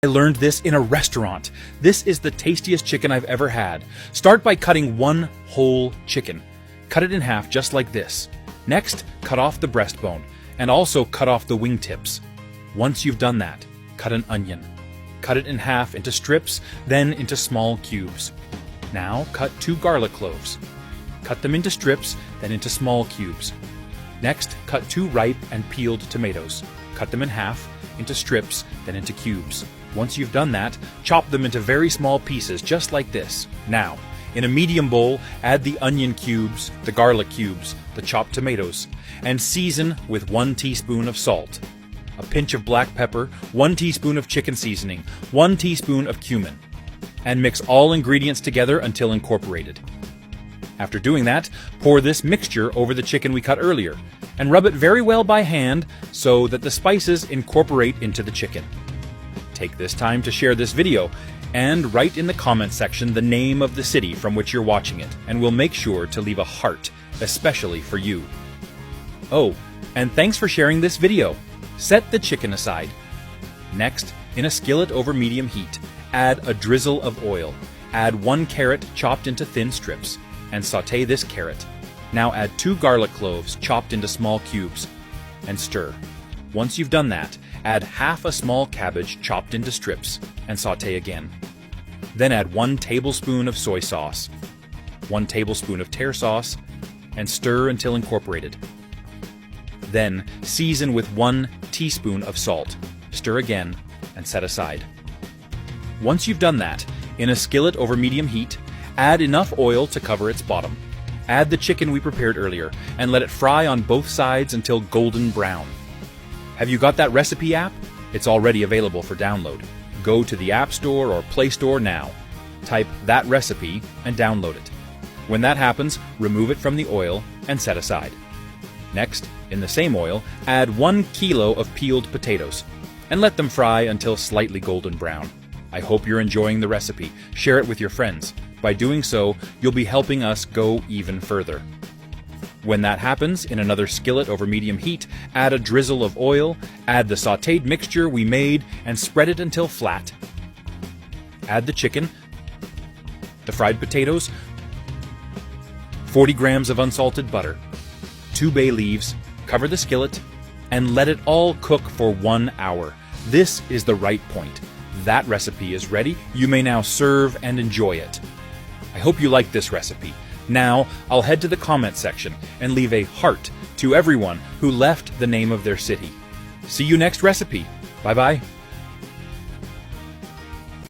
I learned this in a restaurant. This is the tastiest chicken I've ever had. Start by cutting one whole chicken. Cut it in half just like this. Next, cut off the breastbone, and also cut off the wingtips. Once you've done that, cut an onion. Cut it in half into strips, then into small cubes. Now, cut 2 garlic cloves. Cut them into strips, then into small cubes. Next, cut 2 ripe and peeled tomatoes. Cut them in half, into strips, then into cubes. Once you've done that, chop them into very small pieces, just like this. Now, in a medium bowl, add the onion cubes, the garlic cubes, the chopped tomatoes, and season with 1 teaspoon of salt, a pinch of black pepper, 1 teaspoon of chicken seasoning, 1 teaspoon of cumin, and mix all ingredients together until incorporated. After doing that, pour this mixture over the chicken we cut earlier, and rub it very well by hand so that the spices incorporate into the chicken. Take this time to share this video, and write in the comment section the name of the city from which you're watching it, and we'll make sure to leave a heart, especially for you. Oh, and thanks for sharing this video. Set the chicken aside. Next, in a skillet over medium heat, add a drizzle of oil. Add 1 carrot chopped into thin strips, and sauté this carrot. Now add 2 garlic cloves chopped into small cubes, and stir. Once you've done that, add half a small cabbage chopped into strips, and sauté again. Then add 1 tablespoon of soy sauce, 1 tablespoon of tartar sauce, and stir until incorporated. Then season with 1 teaspoon of salt. Stir again, and set aside. Once you've done that, in a skillet over medium heat, add enough oil to cover its bottom. Add the chicken we prepared earlier, and let it fry on both sides until golden brown. Have you got that recipe app? It's already available for download. Go to the App Store or Play Store now. Type that recipe and download it. When that happens, remove it from the oil and set aside. Next, in the same oil, add 1 kilo of peeled potatoes and let them fry until slightly golden brown. I hope you're enjoying the recipe. Share it with your friends. By doing so, you'll be helping us go even further. When that happens, in another skillet over medium heat, add a drizzle of oil, add the sautéed mixture we made, and spread it until flat. Add the chicken, the fried potatoes, 40 grams of unsalted butter, 2 bay leaves, cover the skillet, and let it all cook for 1 hour. This is the right point. That recipe is ready. You may now serve and enjoy it. I hope you liked this recipe. Now, I'll head to the comment section and leave a heart to everyone who left the name of their city. See you next recipe. Bye-bye.